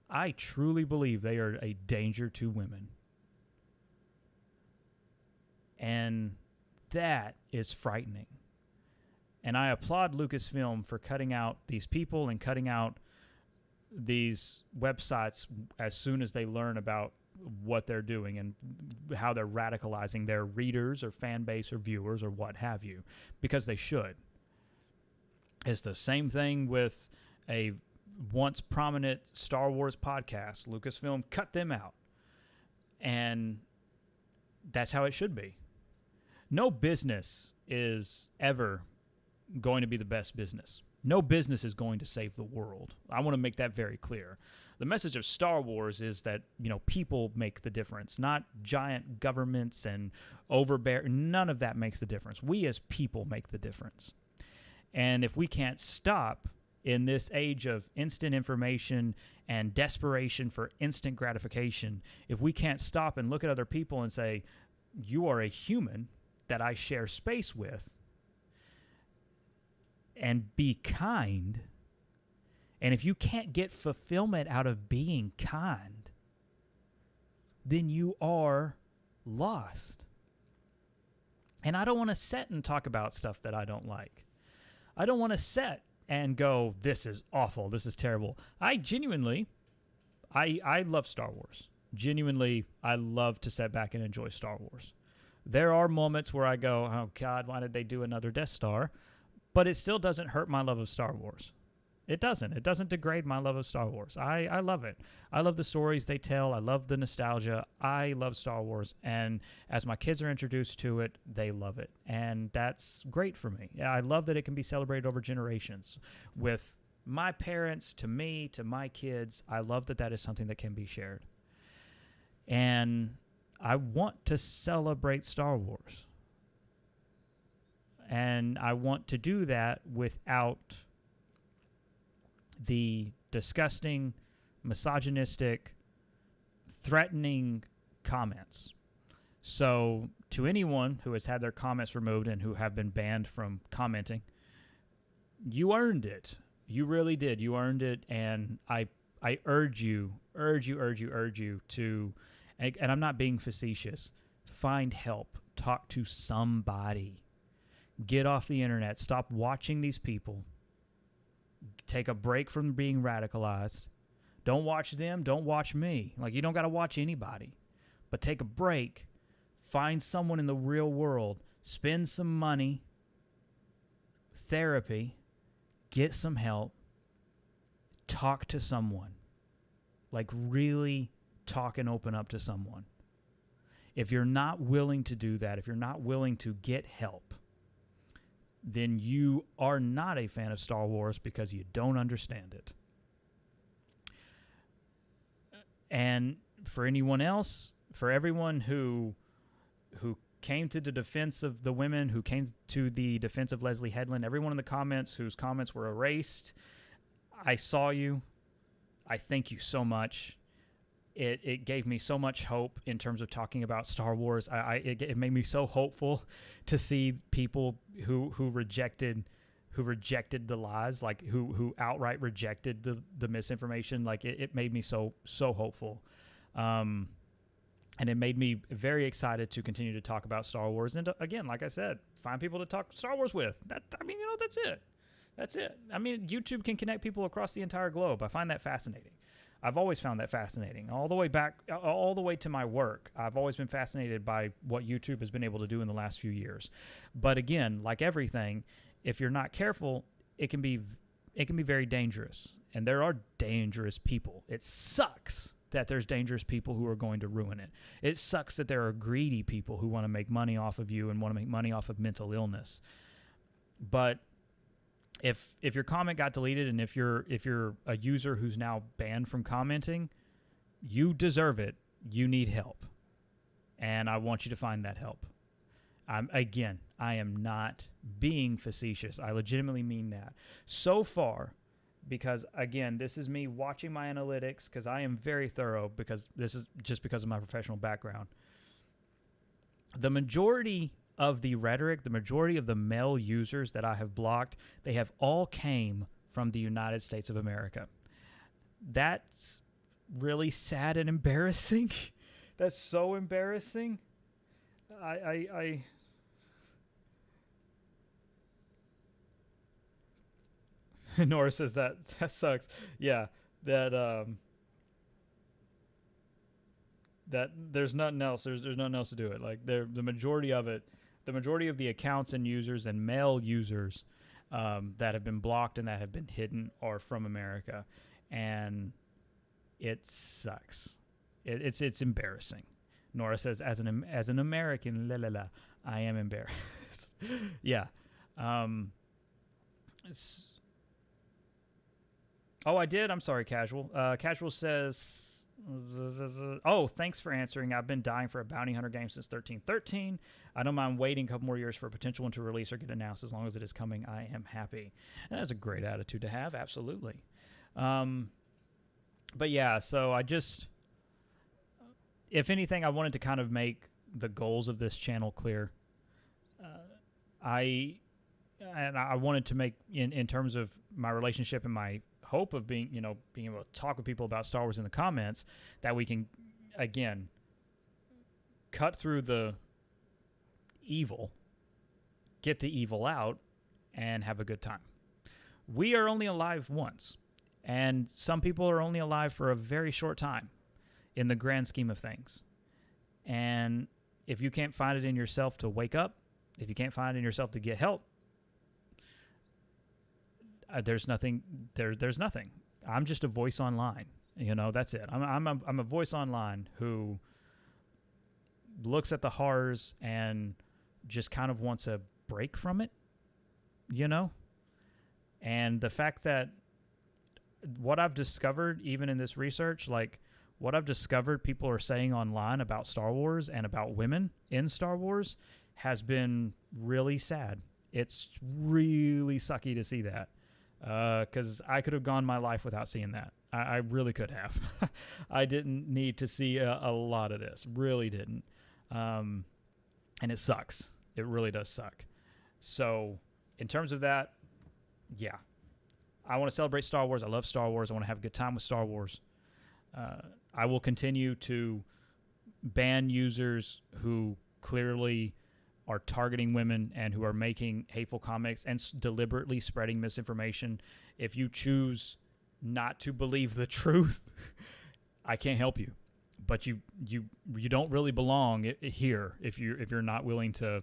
I truly believe they are a danger to women. And that is frightening. And I applaud Lucasfilm for cutting out these people and cutting out these websites as soon as they learn about what they're doing and how they're radicalizing their readers or fan base or viewers or what have you, because they should. It's the same thing with a once prominent Star Wars podcast. Lucasfilm cut them out. And that's how it should be. No business is ever going to be the best business. No business is going to save the world. I want to make that very clear. The message of Star Wars is that, people make the difference, not giant governments and none of that makes the difference. We as people make the difference. And if we can't stop in this age of instant information and desperation for instant gratification, if we can't stop and look at other people and say, you are a human that I share space with, and be kind, and if you can't get fulfillment out of being kind, then you are lost. And I don't want to sit and talk about stuff that I don't like. I don't want to sit and go, this is awful, this is terrible. I love Star Wars. Genuinely, I love to sit back and enjoy Star Wars. There are moments where I go, oh God, why did they do another Death Star? But it still doesn't hurt my love of Star Wars. It doesn't. It doesn't degrade my love of Star Wars. I love it. I love the stories they tell. I love the nostalgia. I love Star Wars. And as my kids are introduced to it, they love it. And that's great for me. I love that it can be celebrated over generations. With my parents, to me, to my kids, I love that that is something that can be shared. And I want to celebrate Star Wars. And I want to do that without the disgusting, misogynistic, threatening comments. So to anyone who has had their comments removed and who have been banned from commenting, you earned it. You really did. You earned it, and I urge you to, and I'm not being facetious, find help. Talk to somebody. Get off the internet. Stop watching these people. Take a break from being radicalized. Don't watch them. Don't watch me. Like, you don't got to watch anybody. But take a break. Find someone in the real world. Spend some money. Therapy. Get some help. Talk to someone. Like, really talk and open up to someone. If you're not willing to do that, if you're not willing to get help, then you are not a fan of Star Wars because you don't understand it. And for anyone else, for everyone who came to the defense of the women, who came to the defense of Leslie Headland, everyone in the comments whose comments were erased, I saw you. I thank you so much. It gave me so much hope in terms of talking about Star Wars. It made me so hopeful to see people who rejected the lies, like who outright rejected the misinformation. Like it made me so hopeful, and it made me very excited to continue to talk about Star Wars. And again, like I said, find people to talk Star Wars with. That's it. That's it. I mean, YouTube can connect people across the entire globe. I find that fascinating. I've always found that fascinating. All the way to my work, I've always been fascinated by what YouTube has been able to do in the last few years. But again, like everything, if you're not careful, it can be very dangerous. And there are dangerous people. It sucks that there's dangerous people who are going to ruin it. It sucks that there are greedy people who want to make money off of you and want to make money off of mental illness. But if your comment got deleted, and if you're a user who's now banned from commenting, you deserve it. You need help, and I want you to find that help. I am not being facetious. I legitimately mean that. So far, because again, this is me watching my analytics, because I am very thorough, because this is just because of my professional background. The majority of the rhetoric, the majority of the male users that I have blocked, they have all came from the United States of America. That's really sad and embarrassing. That's so embarrassing. Nora says that sucks. Yeah, that there's nothing else. There's nothing else to do it. Like the majority of the accounts and users and male users that have been blocked and that have been hidden are from America, and it sucks. It's embarrassing. Nora says, as an American, I am embarrassed. Yeah. Oh, I did. I'm sorry, Casual. Casual says, oh, thanks for answering. I've been dying for a bounty hunter game since 1313. I don't mind waiting a couple more years for a potential one to release or get announced. As long as it is coming, I am happy. And that's a great attitude to have. Absolutely. But yeah, so if anything, I wanted to kind of make the goals of this channel clear. I wanted to make, in terms of my relationship and my hope of being able to talk with people about Star Wars in the comments, that we can, again, cut through the evil, get the evil out, and have a good time. We are only alive once, and some people are only alive for a very short time in the grand scheme of things. And if you can't find it in yourself to wake up, if you can't find it in yourself to get help, there's nothing. There's nothing. I'm just a voice online. That's it. I'm a voice online who looks at the horrors and just kind of wants a break from it. And the fact that what I've discovered, even in this research, like what I've discovered people are saying online about Star Wars and about women in Star Wars, has been really sad. It's really sucky to see that. Because I could have gone my life without seeing that. I really could have. I didn't need to see a lot of this. Really didn't. And it sucks. It really does suck. So in terms of that, yeah, I want to celebrate Star Wars. I love Star Wars. I want to have a good time with Star Wars. I will continue to ban users who clearly are targeting women and who are making hateful comments and deliberately spreading misinformation. If you choose not to believe the truth, I can't help you. But you don't really belong here if you're not willing to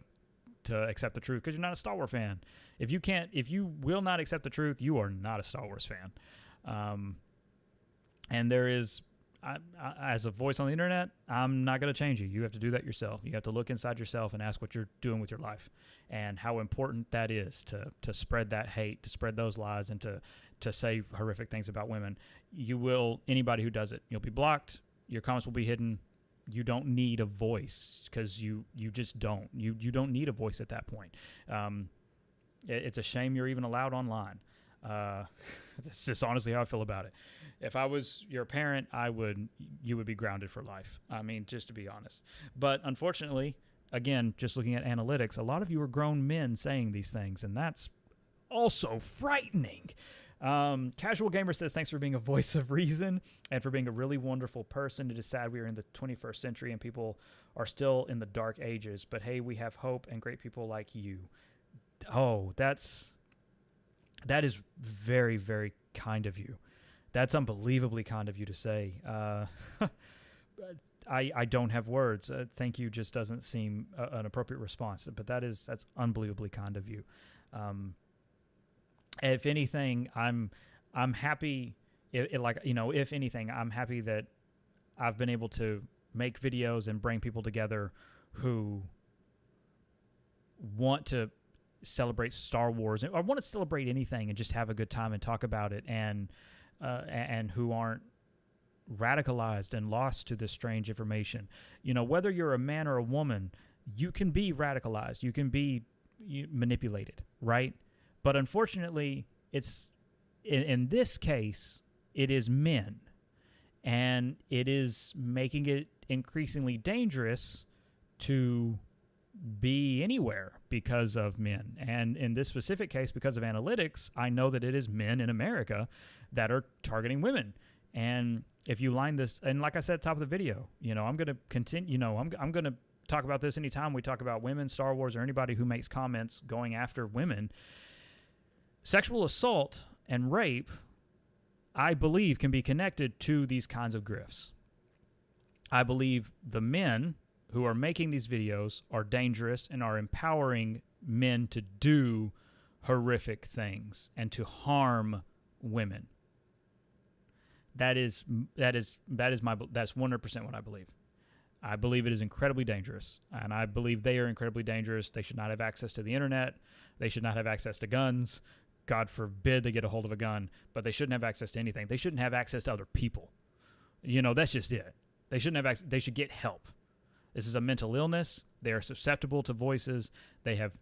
accept the truth, because you're not a Star Wars fan. If you will not accept the truth, you are not a Star Wars fan. And there is, as a voice on the internet, I'm not going to change you. You have to do that yourself. You have to look inside yourself and ask what you're doing with your life and how important that is to spread that hate, to spread those lies, and to say horrific things about women. Anybody who does it, you'll be blocked. Your comments will be hidden. You don't need a voice, because you just don't. You don't need a voice at that point. It's a shame you're even allowed online. That's just honestly how I feel about it. If I was your parent, you would be grounded for life. I mean, just to be honest. But unfortunately, again, just looking at analytics, a lot of you are grown men saying these things, and that's also frightening. Casual Gamer says, thanks for being a voice of reason and for being a really wonderful person. It is sad we are in the 21st century and people are still in the dark ages, but hey, we have hope and great people like you. Oh, that is very, very kind of you. That's unbelievably kind of you to say. I don't have words. Thank you just doesn't seem an appropriate response, but that's unbelievably kind of you. If anything, I'm happy. If anything, I'm happy that I've been able to make videos and bring people together who want to celebrate Star Wars or want to celebrate anything and just have a good time and talk about it, and who aren't radicalized and lost to this strange information. Whether you're a man or a woman, you can be radicalized. You can be manipulated, right? But unfortunately, it's in this case, it is men, and it is making it increasingly dangerous to be anywhere because of men. And in this specific case, because of analytics, I know that it is men in America that are targeting women. And if you line this, and like I said at the top of the video, I'm going to continue, I'm going to talk about this anytime we talk about women, Star Wars, or anybody who makes comments going after women. Sexual assault and rape, I believe, can be connected to these kinds of grifts. I believe the men who are making these videos are dangerous and are empowering men to do horrific things and to harm women. That's 100% what I believe. I believe it is incredibly dangerous, and I believe they are incredibly dangerous. They should not have access to the internet. They should not have access to guns. God forbid they get a hold of a gun, but they shouldn't have access to anything. They shouldn't have access to other people. That's just it. They shouldn't have access. They should get help. This is a mental illness. They are susceptible to voices. They have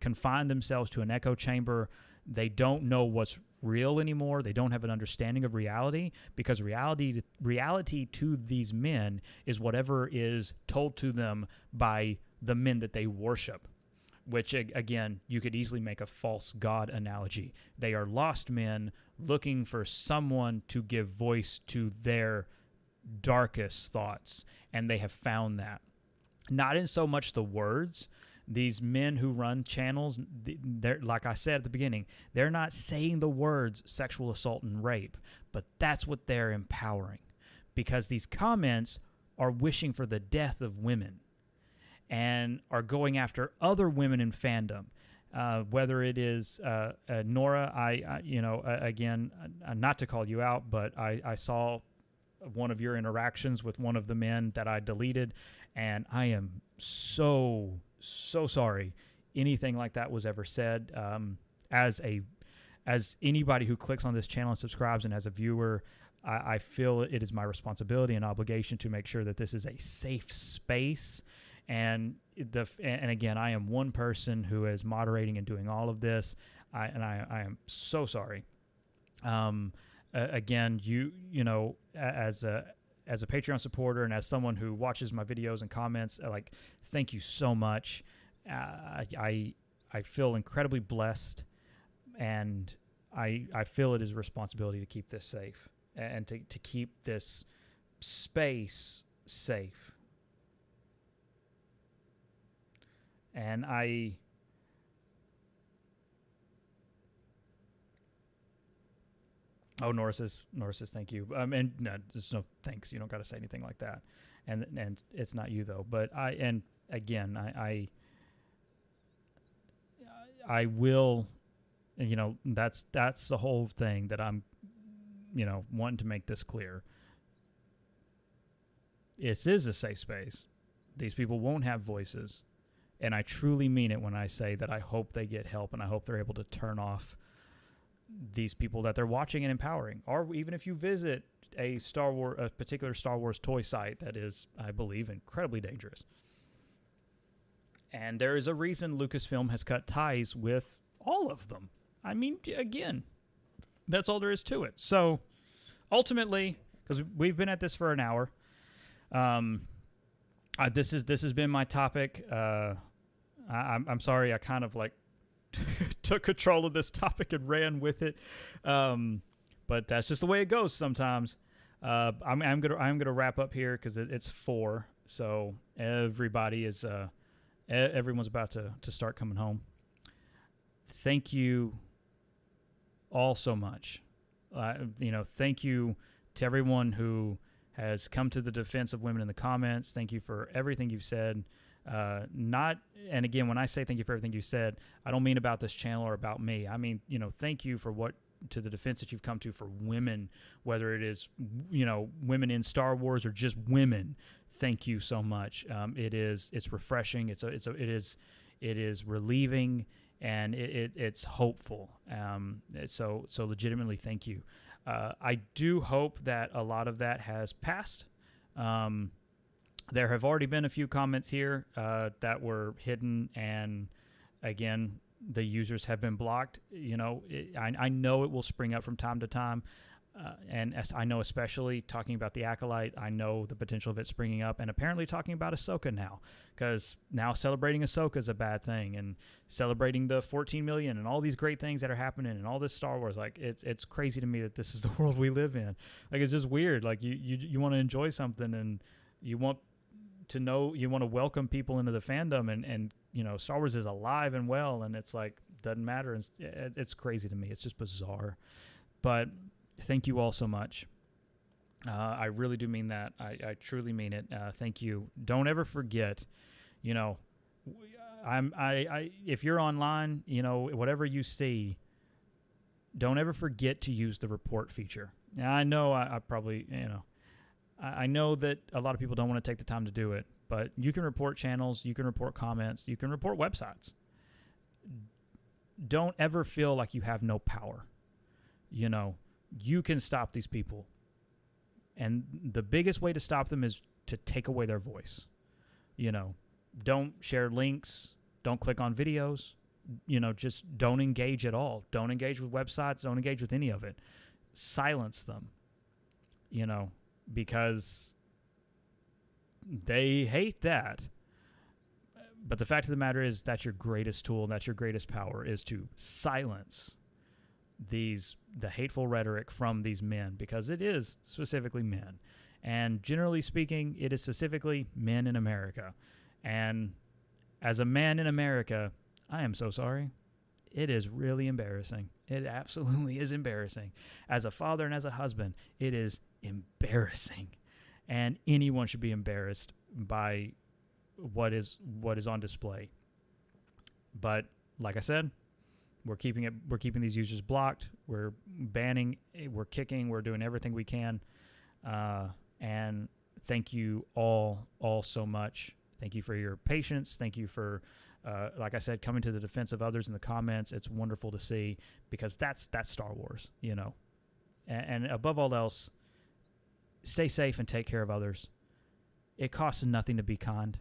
confined themselves to an echo chamber. They don't know what's real anymore. They don't have an understanding of reality, because reality to these men is whatever is told to them by the men that they worship, which, again, you could easily make a false god analogy. They are lost men looking for someone to give voice to their darkest thoughts, and they have found that. Not in so much the words. These men who run channels, they're, like I said at the beginning, they're not saying the words sexual assault and rape, but that's what they're empowering, because these comments are wishing for the death of women and are going after other women in fandom. Whether it is Nora, again, not to call you out, but I saw one of your interactions with one of the men that I deleted, and I am so sorry anything like that was ever said. As anybody who clicks on this channel and subscribes, and as a viewer, I feel it is my responsibility and obligation to make sure that this is a safe space. And again, I am one person who is moderating and doing all of this, I am so sorry. Again, as as a Patreon supporter and as someone who watches my videos and comments, like, thank you so much. I feel incredibly blessed, and I feel it is a responsibility to keep this safe and to keep this space safe. And Norris says thank you. And no, there's no thanks. You don't got to say anything like that. And it's not you though. But I will, you know, that's the whole thing that I'm, you know, wanting to make this clear. It is a safe space. These people won't have voices. And I truly mean it when I say that I hope they get help, and I hope they're able to turn off these people that they're watching and empowering. Or even if you visit a particular Star Wars toy site that is, I believe, incredibly dangerous. And there is a reason Lucasfilm has cut ties with all of them. I mean, again, that's all there is to it. So ultimately, because we've been at this for an hour, this has been my topic. I'm sorry, I kind of like took control of this topic and ran with it, but that's just the way it goes sometimes. I'm gonna wrap up here because it's 4, so everybody is everyone's about to start coming home. Thank you all so much. Thank you to everyone who has come to the defense of women in the comments. Thank you for everything you've said. And again, when I say thank you for everything you said, I don't mean about this channel or about me. I mean, thank you for to the defense that you've come to for women, whether it is, women in Star Wars or just women. Thank you so much. It's refreshing. It is relieving, and it's hopeful. So legitimately, thank you. I do hope that a lot of that has passed. There have already been a few comments here that were hidden, and again, the users have been blocked. I know it will spring up from time to time, and as I know, especially talking about the Acolyte, I know the potential of it springing up, and apparently talking about AHSOKA now, because now celebrating AHSOKA is a bad thing, and celebrating the 14 million and all these great things that are happening and all this Star Wars, like it's crazy to me that this is the world we live in. Like, it's just weird. Like you want to enjoy something, and you want to welcome people into the fandom, and Star Wars is alive and well, and it's like, doesn't matter. And it's crazy to me. It's just bizarre. But thank you all so much. I really do mean that. I truly mean it. Thank you. Don't ever forget, if you're online, whatever you see, don't ever forget to use the report feature. Now, I know I probably, I know that a lot of people don't want to take the time to do it, but you can report channels, you can report comments, you can report websites. Don't ever feel like you have no power. You can stop these people. And the biggest way to stop them is to take away their voice. Don't share links, don't click on videos, just don't engage at all. Don't engage with websites, don't engage with any of it. Silence them. Because they hate that. But the fact of the matter is, that's your greatest tool, that's your greatest power, is to silence the hateful rhetoric from these men, because it is specifically men. And generally speaking, it is specifically men in America. And as a man in America, I am so sorry. It is really embarrassing. It absolutely is embarrassing. As a father and as a husband, it is embarrassing. And anyone should be embarrassed by what is on display. But like I said, we're keeping these users blocked. We're banning, we're kicking, we're doing everything we can. And thank you all so much. Thank you for your patience. Thank you for like I said, coming to the defense of others in the comments. It's wonderful to see, because that's Star Wars, and above all else, stay safe and take care of others. It costs nothing to be kind,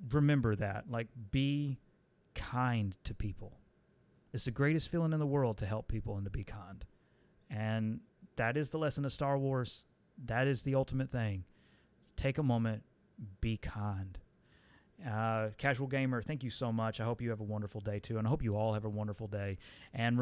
remember that. Like, be kind to people. It's the greatest feeling in the world to help people and to be kind. And that is the lesson of Star Wars. That is the ultimate thing. Take a moment, be kind. Casual Gamer, thank you so much. I hope you have a wonderful day too, and I hope you all have a wonderful day. And